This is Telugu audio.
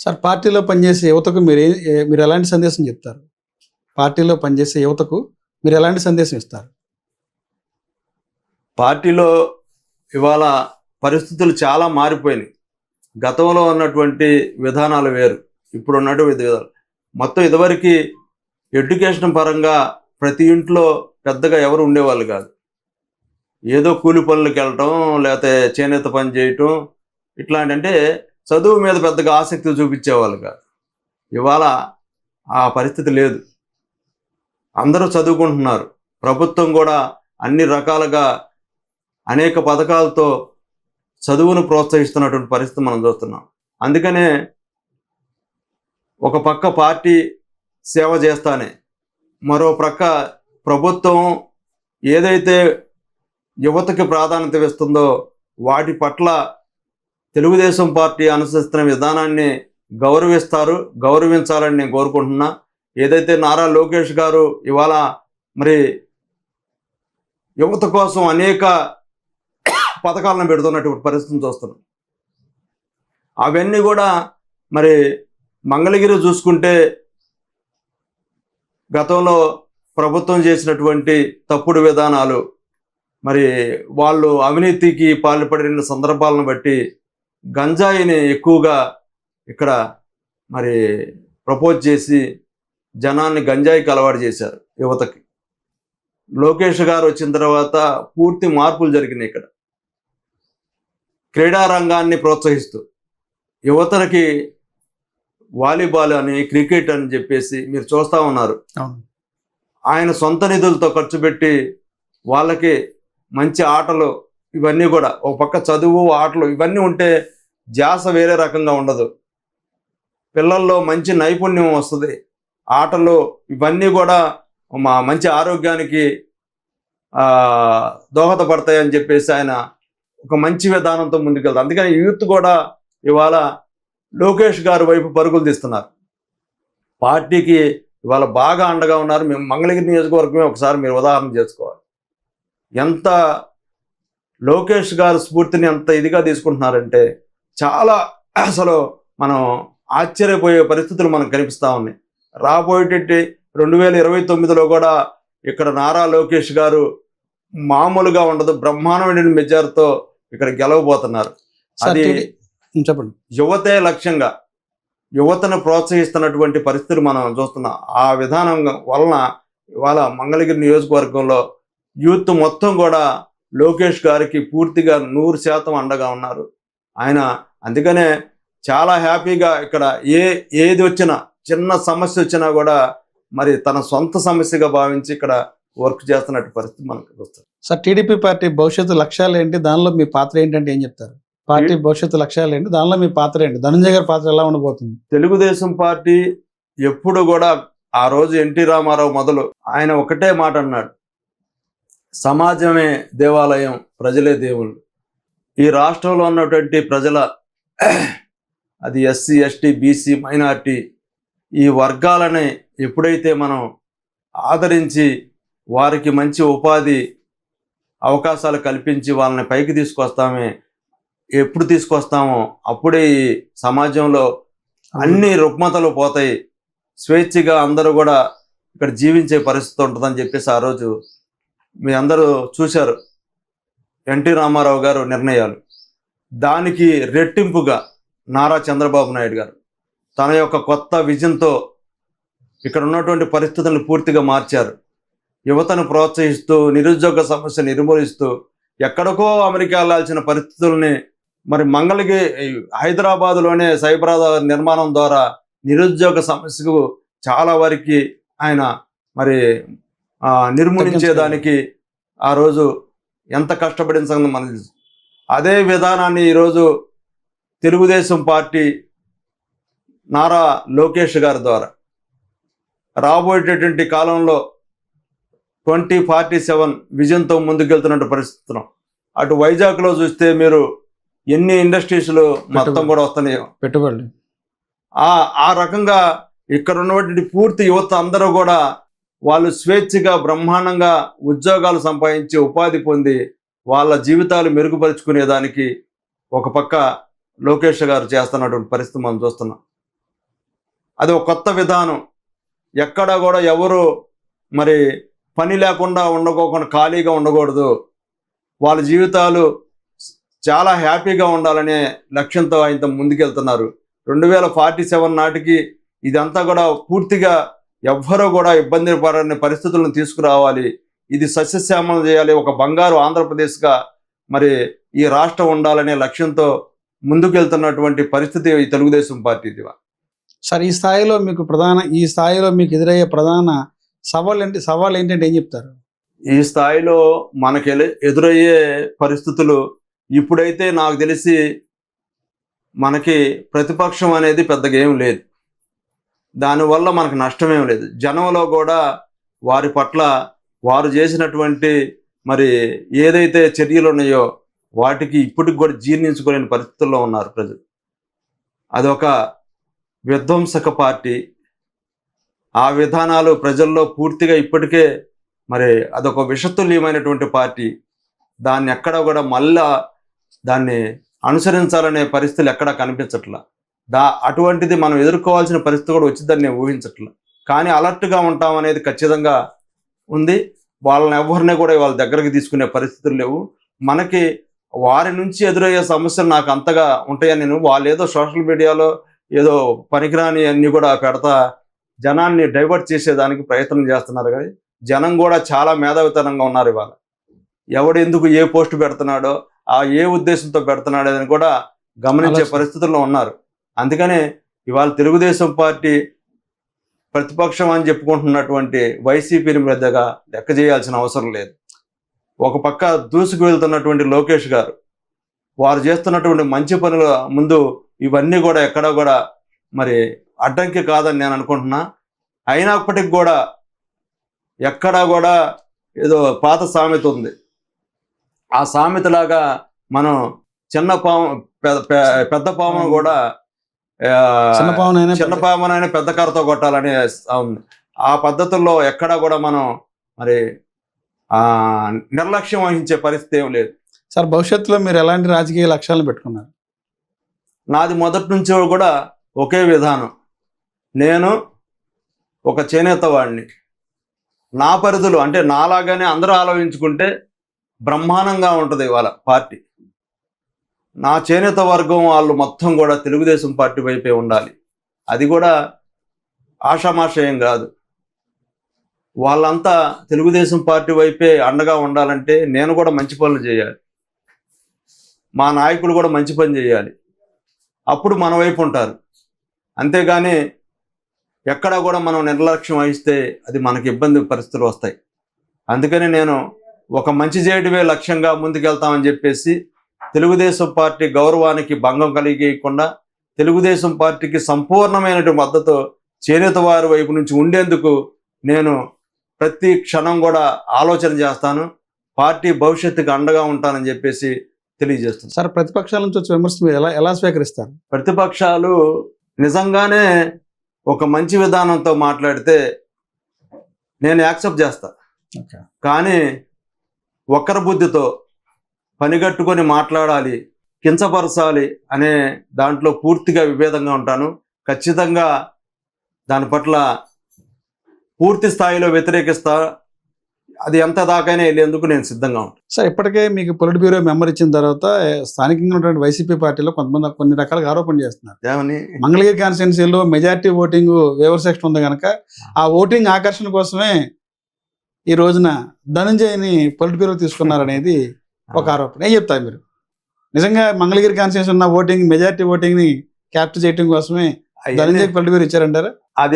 సార్ పార్టీలో పనిచేసే యువతకు మీరు ఎలాంటి సందేశం చెప్తారు? పార్టీలో పనిచేసే యువతకు మీరు ఎలాంటి సందేశం ఇస్తారు? పార్టీలో ఇవాళ పరిస్థితులు చాలా మారిపోయినాయి. గతంలో ఉన్నటువంటి విధానాలు వేరు, ఇప్పుడు ఉన్నటువంటి విధానాలు. మొత్తం ఇదివరకు ఎడ్యుకేషన్ పరంగా ప్రతి ఇంట్లో పెద్దగా ఎవరు ఉండేవాళ్ళు కాదు. ఏదో కూలి పనులకు వెళ్ళటం, లేకపోతే చేనేత పని చేయటం, ఇట్లాంటి అంటే చదువు మీద పెద్దగా ఆసక్తి చూపించేవాళ్ళు కాదు. ఇవాళ ఆ పరిస్థితి లేదు. అందరూ చదువుకుంటున్నారు. ప్రభుత్వం కూడా అన్ని రకాలుగా అనేక పథకాలతో చదువును ప్రోత్సహిస్తున్నటువంటి పరిస్థితి మనం చూస్తున్నాం. అందుకనే ఒక పక్క పార్టీ సేవ చేస్తానే, మరో ప్రక్క ప్రభుత్వం ఏదైతే యువతకి ప్రాధాన్యత ఇస్తుందో వాటి పట్ల తెలుగుదేశం పార్టీ అనుసరిస్తున్న విధానాన్ని గౌరవించాలని నేను కోరుకుంటున్నా. ఏదైతే నారా లోకేష్ గారు ఇవాళ మరి యువత కోసం అనేక పథకాలను పెడుతున్నటువంటి పరిస్థితిని చూస్తున్నాం. అవన్నీ కూడా మరి మంగళగిరి చూసుకుంటే గతంలో ప్రభుత్వం చేసినటువంటి తప్పుడు విధానాలు, మరి వాళ్ళు అవినీతికి పాల్పడిన సందర్భాలను బట్టి గంజాయిని ఎక్కువగా ఇక్కడ మరి ప్రపోజ్ చేసి జనాన్ని గంజాయికి అలవాటు చేశారు యువతకి. లోకేష్ గారు వచ్చిన తర్వాత పూర్తి మార్పులు జరిగినాయి. ఇక్కడ క్రీడా రంగాన్ని ప్రోత్సహిస్తూ యువతకి వాలీబాల్ అని, క్రికెట్ అని చెప్పేసి మీరు చూస్తూ ఉన్నారు. ఆయన సొంత నిధులతో ఖర్చు పెట్టి వాళ్ళకి మంచి ఆటలు, ఇవన్నీ కూడా ఒక పక్క చదువు, ఆటలు ఇవన్నీ ఉంటే ధ్యాస వేరే రకంగా ఉండదు. పిల్లల్లో మంచి నైపుణ్యం వస్తుంది. ఆటలు ఇవన్నీ కూడా మంచి ఆరోగ్యానికి దోహదపడతాయని చెప్పేసి ఆయన ఒక మంచి విధానంతో ముందుకెళ్తారు. అందుకని యూత్ కూడా ఇవాళ లోకేష్ గారి వైపు పరుగులు తీస్తున్నారు. పార్టీకి ఇవాళ బాగా అండగా ఉన్నారు. మేము మంగళగిరి నియోజకవర్గమే ఒకసారి మీరు ఉదాహరణ చేసుకోవాలి. ఎంత లోకేష్ గారు స్ఫూర్తిని ఎంత ఇదిగా తీసుకుంటున్నారంటే చాలా అసలు మనం ఆశ్చర్యపోయే పరిస్థితులు మనకు కనిపిస్తూ ఉన్నాయి. రాబోయేటట్టు 2029లో కూడా ఇక్కడ నారా లోకేష్ గారు మామూలుగా ఉండదు, బ్రహ్మాండమైన మెజార్టీతో ఇక్కడ గెలవబోతున్నారు. అది చెప్పండి. యువతే లక్ష్యంగా యువతను ప్రోత్సహిస్తున్నటువంటి పరిస్థితులు మనం చూస్తున్నాం. ఆ విధానం వలన ఇవాళ మంగళగిరి నియోజకవర్గంలో యూత్ మొత్తం కూడా లోకేష్ గారికి పూర్తిగా 100% అండగా ఉన్నారు. ఆయన అందుకనే చాలా హ్యాపీగా ఇక్కడ ఏది వచ్చినా, చిన్న సమస్య వచ్చినా కూడా మరి తన సొంత సమస్యగా భావించి ఇక్కడ వర్క్ చేస్తున్నట్టు పరిస్థితి మనకు వస్తుంది. సార్, టీడీపీ పార్టీ భవిష్యత్తు లక్ష్యాలు ఏంటి? దానిలో మీ పాత్ర ఏంటంటే ఏం చెప్తారు? పార్టీ భవిష్యత్తు లక్ష్యాలు ఏంటి? దానిలో మీ పాత్ర ఏంటి? ధనంజయ్ గారి పాత్ర ఎలా ఉండబోతుంది? తెలుగుదేశం పార్టీ ఎప్పుడు కూడా ఆ రోజు ఎన్టీ రామారావు మొదలు ఆయన ఒకటే మాట అన్నాడు, సమాజమే దేవాలయం, ప్రజలే దేవుళ్ళు. ఈ రాష్ట్రంలో ఉన్నటువంటి ప్రజల, అది ఎస్సీ, ఎస్టీ, బీసీ, మైనార్టీ, ఈ వర్గాలని ఎప్పుడైతే మనం ఆదరించి వారికి మంచి ఉపాధి అవకాశాలు కల్పించి వాళ్ళని పైకి ఎప్పుడు తీసుకొస్తామో అప్పుడే ఈ సమాజంలో అన్ని రుగ్మతలు పోతాయి, స్వేచ్ఛగా అందరూ కూడా ఇక్కడ జీవించే పరిస్థితి ఉంటుందని చెప్పేసి ఆ రోజు మీ అందరూ చూశారు ఎన్టీ రామారావు గారు నిర్ణయాలు. దానికి రెట్టింపుగా నారా చంద్రబాబు నాయుడు గారు తన యొక్క కొత్త విజన్తో ఇక్కడ ఉన్నటువంటి పరిస్థితులను పూర్తిగా మార్చారు. యువతను ప్రోత్సహిస్తూ, నిరుద్యోగ సమస్య నిర్మూలిస్తూ, ఎక్కడికో అమెరికా వెళ్లాల్సిన పరిస్థితుల్ని మరి హైదరాబాదులోనే సైబరాబాద్ నిర్మాణం ద్వారా నిరుద్యోగ సమస్యకు చాలా వరకు ఆయన మరి నిర్మూలించేదానికి ఆ రోజు ఎంత కష్టపడిన సంగతి మనకు తెలుసు. అదే విధానాన్ని ఈరోజు తెలుగుదేశం పార్టీ నారా లోకేష్ గారి ద్వారా రాబోయేటటువంటి కాలంలో 2047 విజన్తో ముందుకెళ్తున్న పరిస్థితున్నాం. అటు వైజాగ్లో చూస్తే మీరు ఎన్ని ఇండస్ట్రీస్లు మొత్తం కూడా వస్తున్నాయో పెట్టుబడులు. ఆ రకంగా ఇక్కడ ఉన్నటువంటి పూర్తి యువత అందరూ కూడా వాళ్ళు స్వేచ్ఛగా బ్రహ్మాండంగా ఉద్యోగాలు సంపాదించి ఉపాధి పొంది వాళ్ళ జీవితాలు మెరుగుపరుచుకునేదానికి ఒక పక్క లోకేష్ గారు చేస్తున్నటువంటి పరిస్థితి మనం చూస్తున్నాం. అది ఒక కొత్త విధానం. ఎక్కడ కూడా ఎవరు మరి పని లేకుండా ఉండకోకుండా ఖాళీగా ఉండకూడదు, వాళ్ళ జీవితాలు చాలా హ్యాపీగా ఉండాలనే లక్ష్యంతో ఆయనతో ముందుకెళ్తున్నారు. 2047 నాటికి ఇదంతా కూడా పూర్తిగా ఎవ్వరూ కూడా ఇబ్బంది పడని పరిస్థితులను తీసుకురావాలి. ఇది సస్యశ్యామలం చేయాలి. ఒక బంగారు ఆంధ్రప్రదేశ్గా మరి ఈ రాష్ట్రం ఉండాలనే లక్ష్యంతో ముందుకెళ్తున్నటువంటి పరిస్థితి ఈ తెలుగుదేశం పార్టీది. సార్, ఈ స్థాయిలో మీకు ఎదురయ్యే ప్రధాన సవాళ్ళు ఏంటంటే ఏం చెప్తారు? ఈ స్థాయిలో మనకి ఎదురయ్యే పరిస్థితులు ఇప్పుడైతే నాకు తెలిసి మనకి ప్రతిపక్షం అనేది పెద్దగా ఏం లేదు. దానివల్ల మనకు నష్టమేం లేదు. జనంలో కూడా వారి పట్ల వారు చేసినటువంటి మరి ఏదైతే చర్యలు ఉన్నాయో వాటికి ఇప్పటికి కూడా జీర్ణించుకోలేని పరిస్థితుల్లో ఉన్నారు ప్రజలు. అదొక విధ్వంసక పార్టీ. ఆ విధానాలు ప్రజల్లో పూర్తిగా ఇప్పటికే మరి అదొక విషతుల్యమైనటువంటి పార్టీ. దాన్ని ఎక్కడ కూడా మళ్ళా దాన్ని అనుసరించాలనే పరిస్థితులు ఎక్కడా కనిపించట్లా. అటువంటిది మనం ఎదుర్కోవాల్సిన పరిస్థితి కూడా వచ్చిందని నేను ఊహించట్లా. కానీ అలర్ట్గా ఉంటాం అనేది ఖచ్చితంగా ఉంది. వాళ్ళని ఎవరిని కూడా వాళ్ళ దగ్గరికి తీసుకునే పరిస్థితులు లేవు. మనకి వారి నుంచి ఎదురయ్యే సమస్యలు నాకు అంతగా ఉంటాయని వాళ్ళు ఏదో సోషల్ మీడియాలో ఏదో పనికిరాని అన్ని కూడా పెడతా జనాన్ని డైవర్ట్ చేసేదానికి ప్రయత్నం చేస్తున్నారు. కానీ జనం కూడా చాలా మేధావితనంగా ఉన్నారు. ఇవాళ ఎవడు ఎందుకు ఏ పోస్ట్ పెడుతున్నాడో ఆ ఏ ఉద్దేశంతో పెడుతున్నాడో అని కూడా గమనించే పరిస్థితుల్లో ఉన్నారు. అందుకనే ఇవాళ తెలుగుదేశం పార్టీ ప్రతిపక్షం అని చెప్పుకుంటున్నటువంటి వైసీపీని పెద్దగా లెక్క చేయాల్సిన అవసరం లేదు. ఒక పక్క దూసుకు వెళ్తున్నటువంటి లోకేష్ గారు వారు చేస్తున్నటువంటి మంచి పనుల ముందు ఇవన్నీ కూడా ఎక్కడా కూడా మరి అడ్డంకి కాదని నేను అనుకుంటున్నా. అయినప్పటికి కూడా ఎక్కడా కూడా ఏదో పాత సామెత ఉంది. ఆ సామెతలాగా మనం చిన్న పాము పెద్ద పామును కూడా చిన్న పామునైనా పెద్ద కర్రతో కొట్టాలని ఉంది. ఆ పద్ధతుల్లో ఎక్కడా కూడా మనం మరి నిర్లక్ష్యం వహించే పరిస్థితి ఏం లేదు. సార్, భవిష్యత్తులో మీరు ఎలాంటి రాజకీయ లక్ష్యాలను పెట్టుకున్నారు? నాది మొదటి నుంచి కూడా ఒకే విధానం. నేను ఒక చేనేత వాడిని. నా పరిధులు అంటే నాలాగానే అందరూ ఆలోచించుకుంటే బ్రహ్మాండంగా ఉంటుంది ఇవాళ పార్టీ. నా చేనేత వర్గం వాళ్ళు మొత్తం కూడా తెలుగుదేశం పార్టీ వైపే ఉండాలి. అది కూడా ఆషామాషయం కాదు. వాళ్ళంతా తెలుగుదేశం పార్టీ వైపే అండగా ఉండాలంటే నేను కూడా మంచి పనులు చేయాలి, మా నాయకులు కూడా మంచి పని చేయాలి. అప్పుడు మన వైపు ఉంటారు. అంతేగాని ఎక్కడా కూడా మనం నిర్లక్ష్యం వహిస్తే అది మనకి ఇబ్బంది పరిస్థితులు వస్తాయి. అందుకని నేను ఒక మంచి చేయడమే లక్ష్యంగా ముందుకెళ్తామని చెప్పేసి తెలుగుదేశం పార్టీ గౌరవానికి భంగం కలిగేయకుండా తెలుగుదేశం పార్టీకి సంపూర్ణమైనటువంటి మద్దతు చేనేత వారి వైపు నుంచి ఉండేందుకు నేను ప్రతి క్షణం కూడా ఆలోచన చేస్తాను. పార్టీ భవిష్యత్తుకు అండగా ఉంటానని చెప్పేసి తెలియజేస్తున్నాను. సార్, ప్రతిపక్షాల నుంచి వచ్చే విమర్శలు మీరు ఎలా స్వీకరిస్తారు? ప్రతిపక్షాలు నిజంగానే ఒక మంచి విధానంతో మాట్లాడితే నేను యాక్సెప్ట్ చేస్తా. కానీ ఒక్కరి బుద్ధితో పనిగట్టుకొని మాట్లాడాలి, కించపరచాలి అనే దాంట్లో పూర్తిగా విభేదంగా ఉంటాను. ఖచ్చితంగా దాని పట్ల పూర్తి స్థాయిలో వ్యతిరేకిస్తా. అది ఎంత దాకైనా వెళ్ళేందుకు నేను సిద్ధంగా ఉంటాను. సార్, ఇప్పటికే మీకు పొలిట్ బ్యూరో మెంబర్ ఇచ్చిన తర్వాత స్థానికంగా ఉన్నటువంటి వైసీపీ పార్టీలో కొంతమంది కొన్ని రకాలుగా ఆరోపణలు చేస్తున్నారు. ఏమని? మంగళగిరి కాన్స్టిట్యున్సీలో మెజారిటీ ఓటింగ్ వేవర్ సెక్షన్ ఉంది కనుక ఆ ఓటింగ్ ఆకర్షణ కోసమే ఈ రోజున ధనంజయ్ని పొలిట్ బ్యూరో తీసుకున్నారనేది ఒక ఆరోపణ. ఏం చెప్తారు మీరు? నిజంగా మంగళగిరి కాన్స్టిట్యున్సీ ఉన్న మెజారిటీ ఓటింగ్ ని క్యాప్చర్ చేయడం కోసమే ధనంజయ్ పొలిట్ బ్యూరో ఇచ్చారంటారా? అది